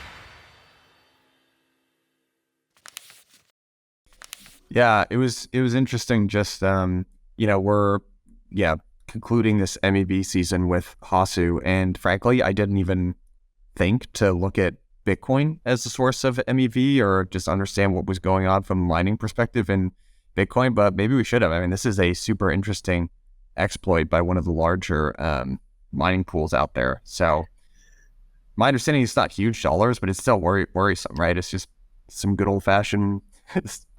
Yeah, it was interesting. Just we're concluding this MEV season with Hasu, and frankly, I didn't even think to look at Bitcoin as a source of MEV or just understand what was going on from a mining perspective in Bitcoin, but maybe we should have. I mean, this is a super interesting exploit by one of the larger mining pools out there. So my understanding is it's not huge dollars, but it's still worrisome, right? It's just some good old fashioned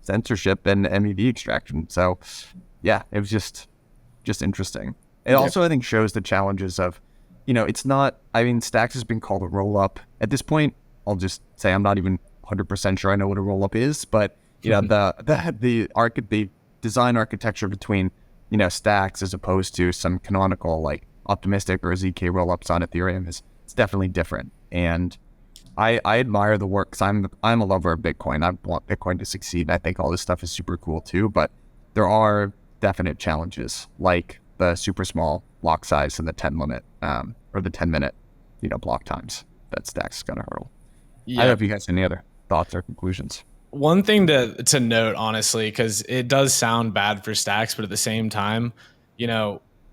censorship and MEV extraction. So yeah, it was just interesting. It also, I think, shows the challenges of, it's not, I mean, Stacks has been called a roll up. At this point, I'll just say I'm not even 100% sure I know what a roll up is, but the design architecture between, Stacks as opposed to some canonical like optimistic or ZK roll ups on Ethereum it's definitely different. And I admire the work, because I'm a lover of Bitcoin. I want Bitcoin to succeed. I think all this stuff is super cool too, but there are definite challenges like the super small block size and the 10 limit or the 10 minute block times that Stacks is going to hurdle. I don't know if you guys have any other thoughts or conclusions.
One thing to note, honestly, because it does sound bad for Stacks, but at the same time,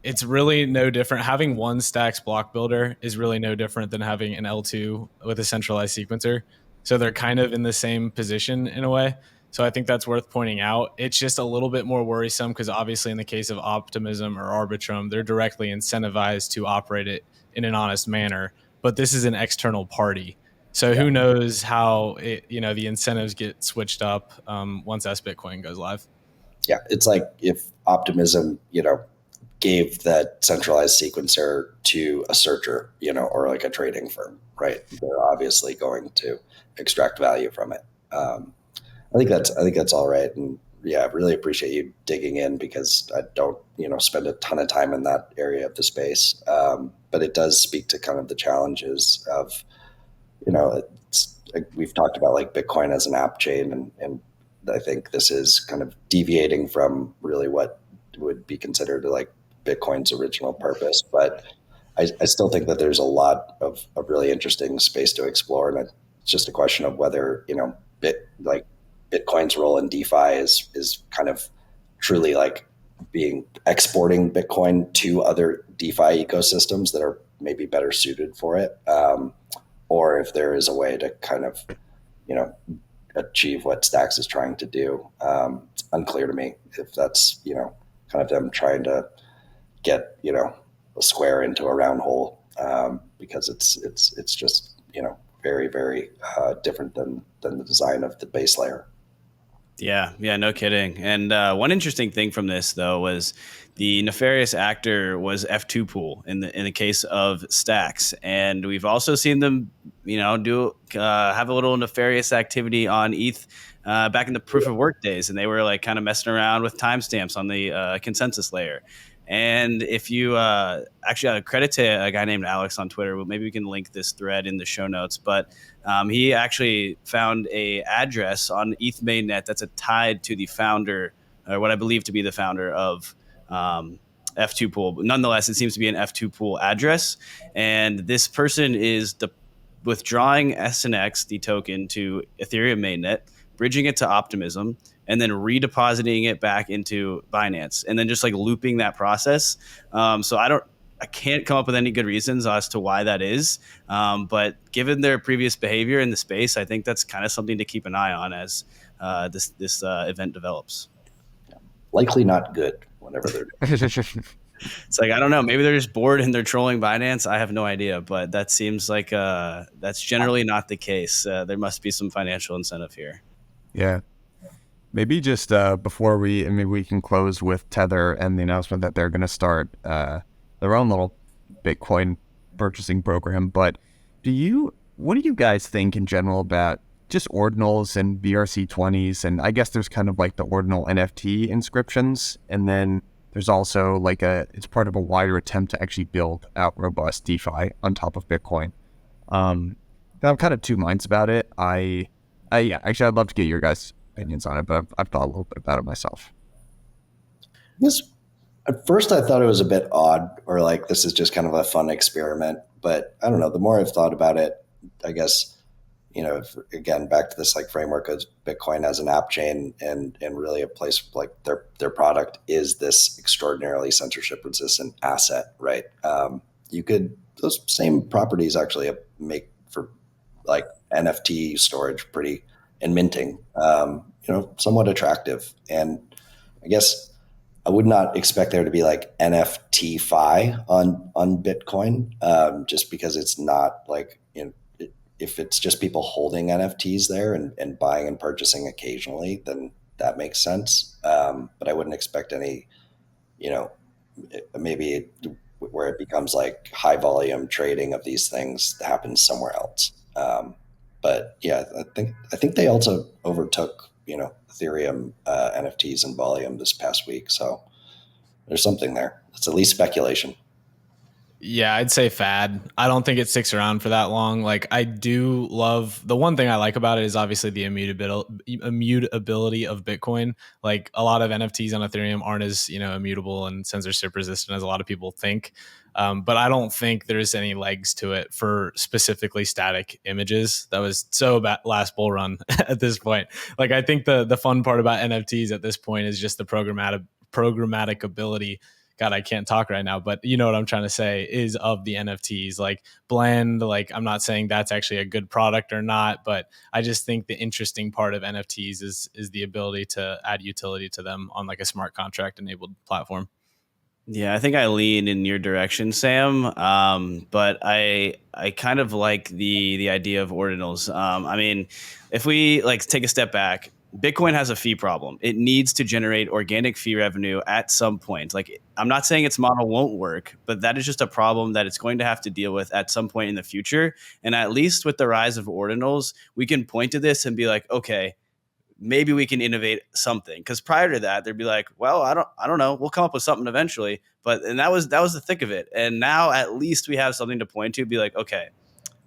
it's really no different. Having one Stacks block builder is really no different than having an L2 with a centralized sequencer. So they're kind of in the same position in a way. So I think that's worth pointing out. It's just a little bit more worrisome because obviously in the case of Optimism or Arbitrum, they're directly incentivized to operate it in an honest manner. But this is an external party. So who knows how the incentives get switched up once S Bitcoin goes live.
Yeah, it's like if Optimism, gave that centralized sequencer to a searcher, or like a trading firm, right? They're obviously going to extract value from it. I think that's all right. And yeah, I really appreciate you digging in because I don't, spend a ton of time in that area of the space. But it does speak to kind of the challenges of, we've talked about like Bitcoin as an app chain. And I think this is kind of deviating from really what would be considered like Bitcoin's original purpose. But I still think that there's a lot of really interesting space to explore. And it's just a question of whether, Bitcoin's role in DeFi is kind of truly like exporting Bitcoin to other DeFi ecosystems that are maybe better suited for it. Or if there is a way to kind of, achieve what Stacks is trying to do. It's unclear to me if that's, kind of them trying to get, a square into a round hole, because it's just, very, very different than the design of the base layer.
Yeah, no kidding. And one interesting thing from this, though, was the nefarious actor was F2 pool in the case of Stacks, and we've also seen them, do have a little nefarious activity on ETH back in the proof of work days, and they were like kind of messing around with timestamps on the consensus layer. And if you actually credit to a guy named Alex on Twitter, well, maybe we can link this thread in the show notes, but he actually found a address on ETH mainnet that's tied to the founder, or what I believe to be the founder of F2 pool. But nonetheless, it seems to be an F2 pool address. And this person is withdrawing SNX, the token, to Ethereum mainnet, bridging it to Optimism, and then redepositing it back into Binance, and then just like looping that process. So I can't come up with any good reasons as to why that is. But given their previous behavior in the space, I think that's kind of something to keep an eye on as this event develops.
Likely not good whenever they're doing.
It's like, I don't know, maybe they're just bored and they're trolling Binance. I have no idea, but that seems like that's generally not the case. There must be some financial incentive here.
Yeah. Maybe just before we can close with Tether and the announcement that they're going to start their own little Bitcoin purchasing program. But what do you guys think in general about just ordinals and BRC20s? And I guess there's kind of like the ordinal NFT inscriptions, and then there's also like it's part of a wider attempt to actually build out robust DeFi on top of Bitcoin. I'm kind of two minds about it. Yeah, actually, I'd love to get your guys' opinions on it, but I've thought a little bit about it myself.
Yes. At first, I thought it was a bit odd, or like this is just kind of a fun experiment. But I don't know. The more I've thought about it, I guess, if, again, back to this like framework of Bitcoin as an app chain, and really a place like their product is this extraordinarily censorship resistant asset, right? You could those same properties actually make for like NFT storage and minting, somewhat attractive. And I guess I would not expect there to be like NFT fi on Bitcoin, just because it's not like, if it's just people holding NFTs there and buying and purchasing occasionally, then that makes sense. But I wouldn't expect any, maybe where it becomes like high volume trading of these things happens somewhere else. But yeah, I think they also overtook, Ethereum NFTs in volume this past week. So there's something there. It's at least speculation.
Yeah, I'd say fad. I don't think it sticks around for that long. Like, I do love the one thing I like about it is obviously the immutability of Bitcoin. Like, a lot of NFTs on Ethereum aren't as immutable and censorship resistant as a lot of people think. But I don't think there's any legs to it for specifically static images. That was so bad last bull run at this point. Like, I think the fun part about NFTs at this point is just the programmatic ability. God, I can't talk right now, but you know what I'm trying to say is of the NFTs, like Blend. Like, I'm not saying that's actually a good product or not, but I just think the interesting part of NFTs is the ability to add utility to them on like a smart contract enabled platform.
Yeah, I think I lean in your direction, Sam. But I kind of like the idea of ordinals. I mean, if we like take a step back, Bitcoin has a fee problem. It needs to generate organic fee revenue at some point. Like, I'm not saying its model won't work, but that is just a problem that it's going to have to deal with at some point in the future. And at least with the rise of ordinals, we can point to this and be like, okay, maybe we can innovate something. Because prior to that, they'd be like, well, I don't know. We'll come up with something eventually. And that was the thick of it. And now at least we have something to point to. Be like, okay,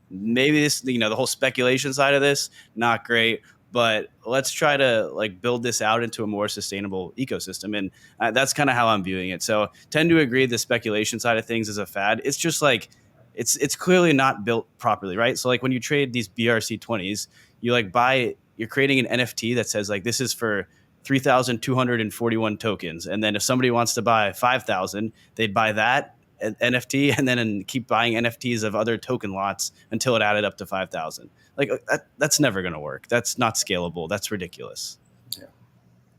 maybe this, the whole speculation side of this, not great. But let's try to like build this out into a more sustainable ecosystem. And that's kind of how I'm viewing it. So tend to agree the speculation side of things is a fad. It's just like, it's clearly not built properly, right? So like when you trade these BRC20s, you like you're creating an NFT that says like, this is for 3,241 tokens. And then if somebody wants to buy 5,000, they'd buy that NFT and then keep buying NFTs of other token lots until it added up to 5,000. Like that's never going to work. That's not scalable. That's ridiculous.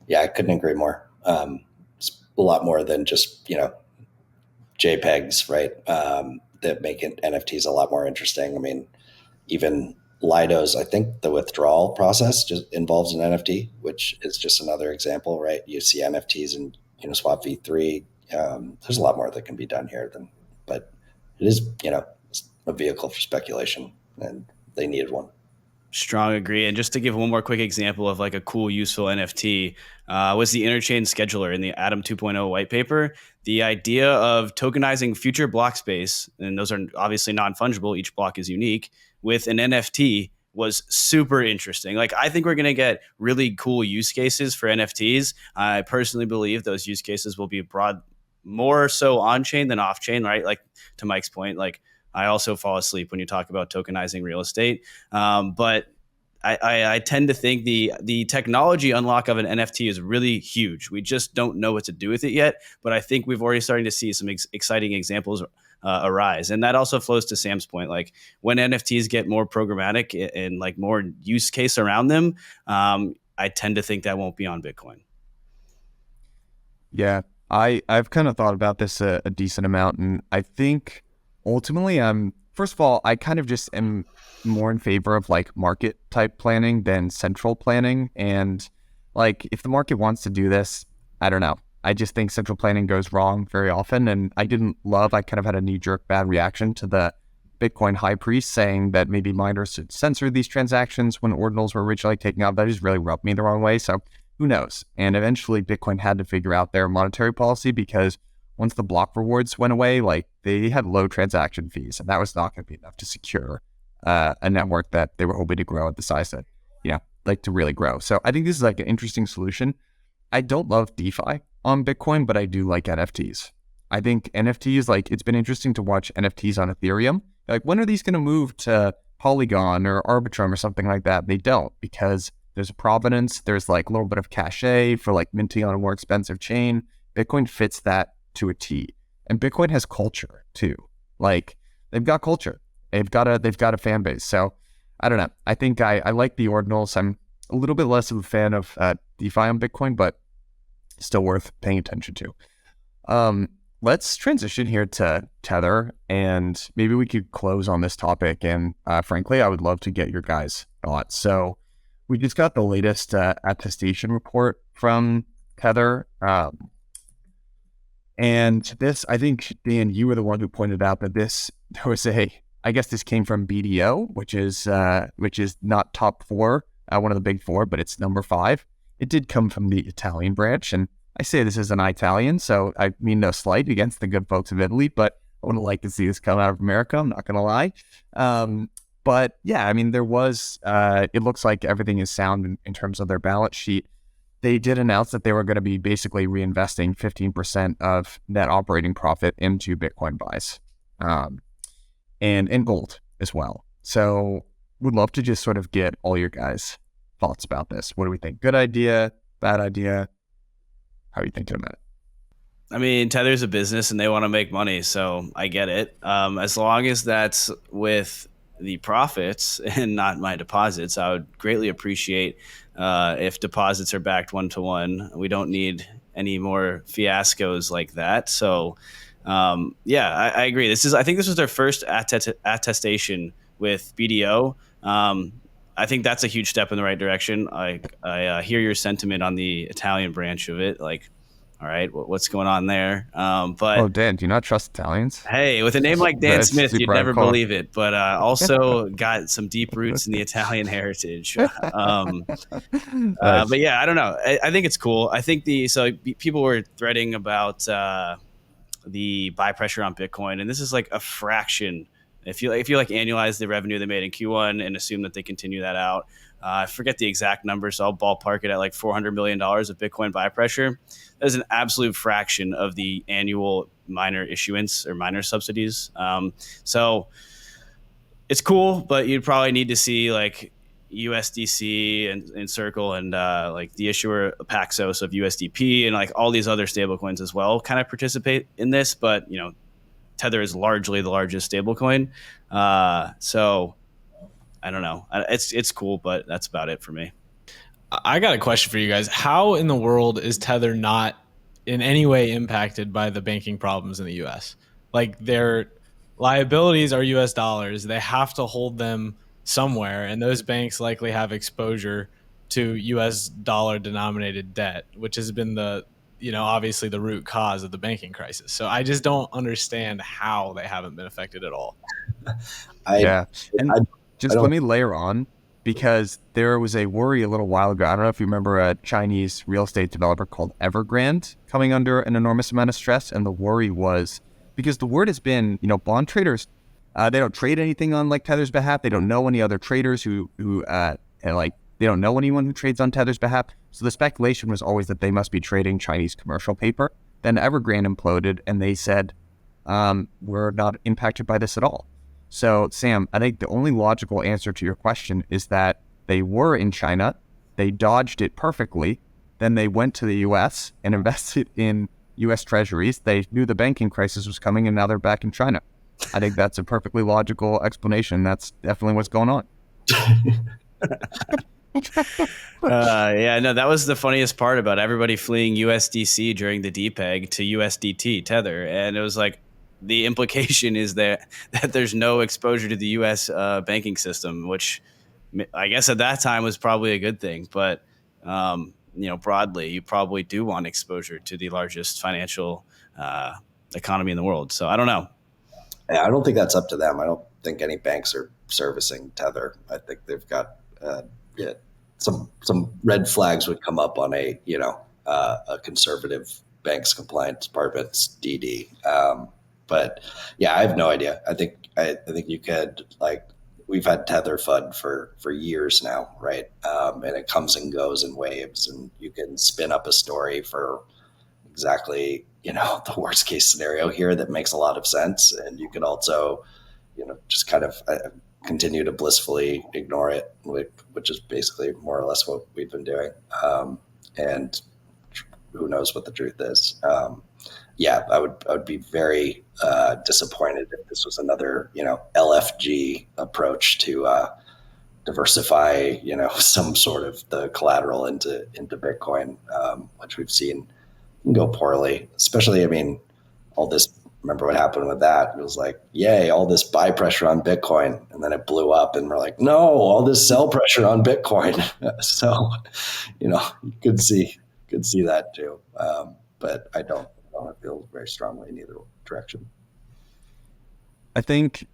Yeah, I couldn't agree more. It's a lot more than just, JPEGs, right? That make NFTs a lot more interesting. I mean, even Lido's, I think the withdrawal process just involves an NFT, which is just another example, right? You see NFTs in Uniswap v3. There's a lot more that can be done here but it is, a vehicle for speculation, and they needed one.
Strong agree. And just to give one more quick example of like a cool, useful NFT, was the interchain scheduler in the Atom 2.0 white paper. The idea of tokenizing future block space, and those are obviously non-fungible, each block is unique, with an NFT was super interesting. Like, I think we're going to get really cool use cases for NFTs. I personally believe those use cases will be broad, more so on-chain than off-chain, right? Like, to Mike's point, like, I also fall asleep when you talk about tokenizing real estate. But I tend to think the technology unlock of an NFT is really huge. We just don't know what to do with it yet. But I think we've already starting to see some exciting examples arise. And that also flows to Sam's point. Like, when NFTs get more programmatic and like more use case around them, I tend to think that won't be on Bitcoin.
Yeah, I've kind of thought about this a decent amount, and I think ultimately, first of all, I kind of just am more in favor of like market type planning than central planning. And like, if the market wants to do this, I don't know. I just think central planning goes wrong very often. And I kind of had a knee jerk bad reaction to the Bitcoin high priest saying that maybe miners should censor these transactions when ordinals were originally taken out. That just really rubbed me the wrong way. So Who knows? And eventually Bitcoin had to figure out their monetary policy, because once the block rewards went away, like they had low transaction fees, and that was not going to be enough to secure a network that they were hoping to grow at the size that, like to really grow. So I think this is like an interesting solution. I don't love DeFi on Bitcoin, but I do like NFTs. I think NFTs, like it's been interesting to watch NFTs on Ethereum. Like when are these going to move to Polygon or Arbitrum or something like that? They don't, because there's a provenance, there's like a little bit of cachet for like minting on a more expensive chain. Bitcoin fits that to a T. And Bitcoin has culture too. Like they've got culture. They've got a fan base. So I don't know. I think I like the Ordinals. I'm a little bit less of a fan of DeFi on Bitcoin, but still worth paying attention to. Let's transition here to Tether, and maybe we could close on this topic. And frankly, I would love to get your guys' thoughts. So we just got the latest attestation report from Tether. And this, I think, Dan, you were the one who pointed out that there was I guess this came from BDO, which is not top 4, one of the big 4, but it's number 5. It did come from the Italian branch, and I say this as an Italian, so I mean no slight against the good folks of Italy, but I would like to see this come out of America, I'm not going to lie. But yeah, I mean, there was, it looks like everything is sound in terms of their balance sheet. They did announce that they were going to be basically reinvesting 15% of net operating profit into Bitcoin buys, and in gold as well. So would love to just sort of get all your guys' thoughts about this. What do we think? Good idea? Bad idea? How are you thinking about it?
I mean, Tether's a business and they want to make money, so I get it. As long as that's with the profits and not my deposits, I would greatly appreciate if deposits are backed 1-to-1. We don't need any more fiascos like that. So, yeah, I agree. I think this was their first attestation with BDO. I think that's a huge step in the right direction. I hear your sentiment on the Italian branch of it. Like, all right, what's going on there? But
Dan, do you not trust Italians?
Hey, with a name like Dan Smith, you'd never
hardcore.
believe it. But also got some deep roots in the Italian heritage. But yeah, I don't know. I think it's cool. I think people were threading about the buy pressure on Bitcoin, and this is like a fraction. If you annualize the revenue they made in Q1 and assume that they continue that out, I forget the exact number, so I'll ballpark it at like $400 million of Bitcoin buy pressure. That is an absolute fraction of the annual miner issuance or miner subsidies. So it's cool, but you'd probably need to see like USDC and Circle and like the issuer Paxos of USDP and like all these other stablecoins as well kind of participate in this. But, Tether is largely the largest stablecoin. So I don't know. It's cool, but that's about it for me.
I got a question for you guys. How in the world is Tether not in any way impacted by the banking problems in the US? Like their liabilities are US dollars. They have to hold them somewhere, and those banks likely have exposure to US dollar denominated debt, which has been obviously the root cause of the banking crisis. So I just don't understand how they haven't been affected at all.
Let me layer on, because there was a worry a little while ago. I don't know if you remember a Chinese real estate developer called Evergrande coming under an enormous amount of stress. And the worry was because the word has been, bond traders, they don't trade anything on like Tether's behalf. They don't know any other traders who they don't know anyone who trades on Tether's behalf. So the speculation was always that they must be trading Chinese commercial paper. Then Evergrande imploded and they said, we're not impacted by this at all. So Sam, I think the only logical answer to your question is that they were in China, they dodged it perfectly, then they went to the US and invested in US treasuries. They knew the banking crisis was coming and now they're back in China. I think that's a perfectly logical explanation. That's definitely what's going on.
That was the funniest part about everybody fleeing USDC during the DPEG to USDT Tether. And it was like, the implication is that there's no exposure to the U.S. Banking system, which I guess at that time was probably a good thing. But, broadly, you probably do want exposure to the largest financial economy in the world. So I don't know.
Yeah, I don't think that's up to them. I don't think any banks are servicing Tether. I think they've got some red flags would come up on a a conservative bank's compliance department's DD. But yeah, I have no idea. I think you could, like, we've had Tether FUD for years now, right? And it comes and goes in waves, and you can spin up a story for exactly the worst case scenario here that makes a lot of sense, and you could also just kind of continue to blissfully ignore it, which is basically more or less what we've been doing. And who knows what the truth is. Yeah, I would be very disappointed if this was another LFG approach to diversify some sort of the collateral into Bitcoin, which we've seen can go poorly. Especially, I mean, all this. Remember what happened with that? It was like, yay, all this buy pressure on Bitcoin, and then it blew up, and we're like, no, all this sell pressure on Bitcoin. So, you could see that too. But I don't feel very strongly in either direction.
I think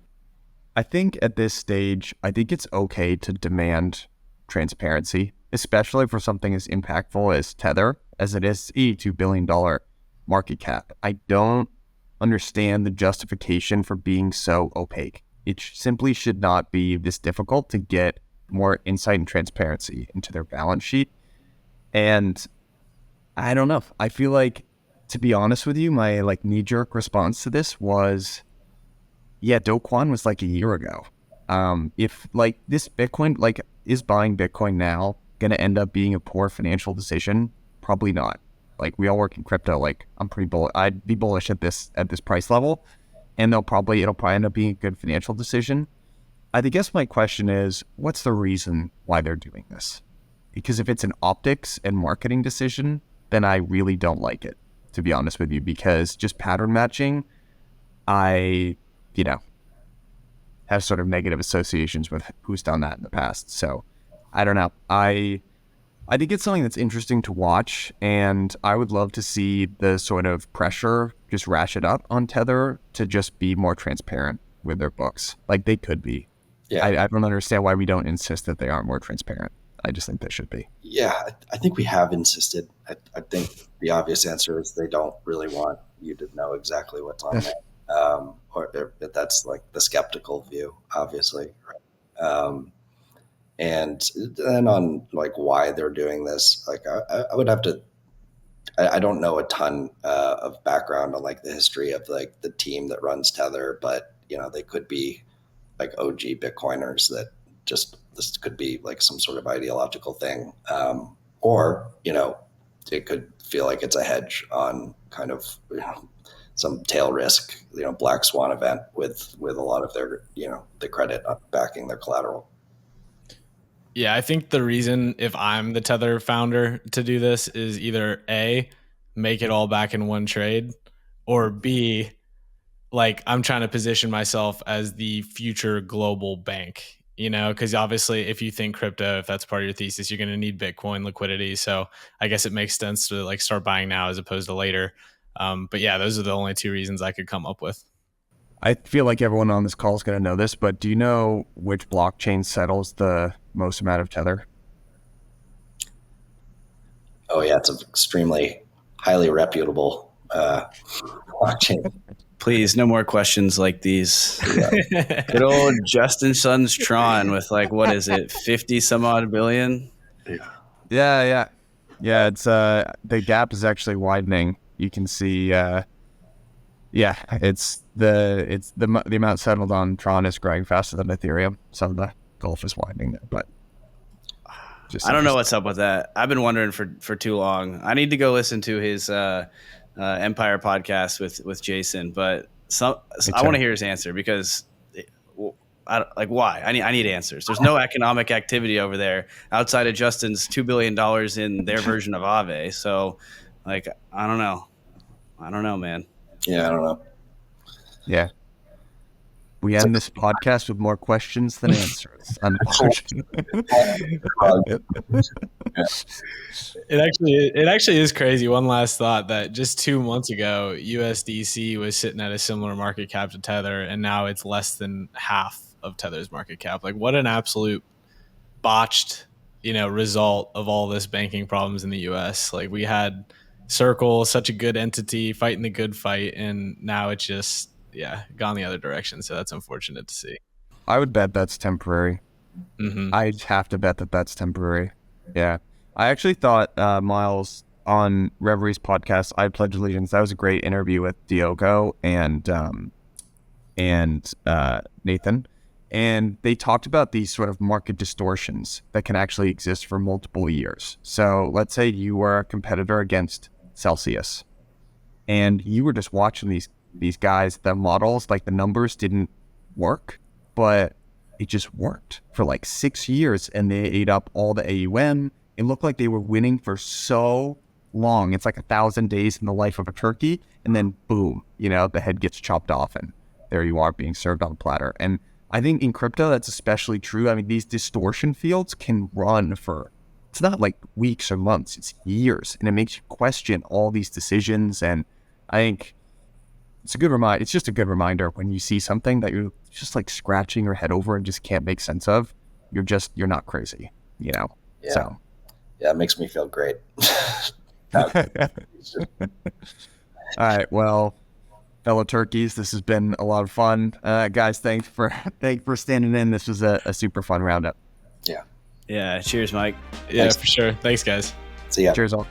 at this stage, I think it's okay to demand transparency, especially for something as impactful as Tether, as it is a $2 billion market cap. I don't understand the justification for being so opaque. It simply should not be this difficult to get more insight and transparency into their balance sheet. And I don't know. I feel like, to be honest with you, my knee-jerk response to this was, yeah, Do Kwon was like a year ago. If this Bitcoin, is buying Bitcoin now going to end up being a poor financial decision? Probably not. We all work in crypto. I'm pretty bullish. I'd be bullish at this price level, and it'll probably end up being a good financial decision. I guess my question is, what's the reason why they're doing this? Because if it's an optics and marketing decision, then I really don't like it, to be honest with you, because just pattern matching, I have sort of negative associations with who's done that in the past. So I don't know. I think it's something that's interesting to watch, and I would love to see the sort of pressure just ratchet up on Tether to just be more transparent with their books. They could be. Yeah. I don't understand why we don't insist that they are more transparent. I just think they should be.
Yeah, I think we have insisted. I think the obvious answer is they don't really want you to know exactly what's on there. Or that's the skeptical view, obviously. Right? And then on why they're doing this, I would have to. I don't know a ton of background on the history of the team that runs Tether, but they could be OG Bitcoiners that just, this could be some sort of ideological thing, or it could feel like it's a hedge on kind of some tail risk, black swan event with a lot of their the credit backing their collateral.
Yeah, I think the reason, if I'm the Tether founder, to do this is either A, make it all back in one trade, or B, I'm trying to position myself as the future global bank, because obviously if you think crypto, if that's part of your thesis, you're going to need Bitcoin liquidity. So I guess it makes sense to start buying now as opposed to later. But yeah, those are the only two reasons I could come up with.
I feel like everyone on this call is going to know this, but do you know which blockchain settles the most amount of Tether?
Oh yeah, it's an extremely highly reputable blockchain.
Please, no more questions like these. Yeah. Good old Justin Sun's Tron with what is it, 50 some odd billion?
Yeah. It's the gap is actually widening. You can see. It's the amount settled on Tron is growing faster than Ethereum, so the gulf is widening there. But
I don't know what's up with that. I've been wondering for too long. I need to go listen to his Empire podcast with Jason, but I want to hear his answer, because why? I need answers. There's no economic activity over there outside of Justin's $2 billion in their version of Aave. So I don't know, man.
Yeah, I don't know.
Yeah. We end this podcast with more questions than answers, unfortunately.
It actually is crazy. One last thought, that just 2 months ago, USDC was sitting at a similar market cap to Tether, and now it's less than half of Tether's market cap. What an absolute botched result of all this banking problems in the US. Like we had Circle, such a good entity fighting the good fight, and now it's just gone the other direction. So that's unfortunate to see.
I would bet that's temporary.
Mm-hmm.
I'd have to bet that that's temporary. Yeah. I actually thought, Miles, on Reveries podcast, I Pledge Allegiance, that was a great interview with Diogo and Nathan. And they talked about these sort of market distortions that can actually exist for multiple years. So let's say you were a competitor against Celsius and you were just watching these guys, the models, like the numbers didn't work, but it just worked for like 6 years and they ate up all the AUM. It looked like they were winning for so long. It's like 1,000 days in the life of a turkey, and then boom, the head gets chopped off and there you are being served on a platter. And I think in crypto, that's especially true. I mean, these distortion fields can run for, it's not like weeks or months, it's years. And it makes you question all these decisions. And I think it's a good reminder. It's just a good reminder when you see something that you're just like scratching your head over and just can't make sense of. You're not crazy,
Yeah.
So.
Yeah, it makes me feel great.
All right. Well, fellow turkeys, this has been a lot of fun. Guys, thanks for standing in. This was a super fun roundup.
Yeah.
Yeah. Cheers, Mike.
Yeah, for sure. Thanks, guys.
See ya.
Cheers all.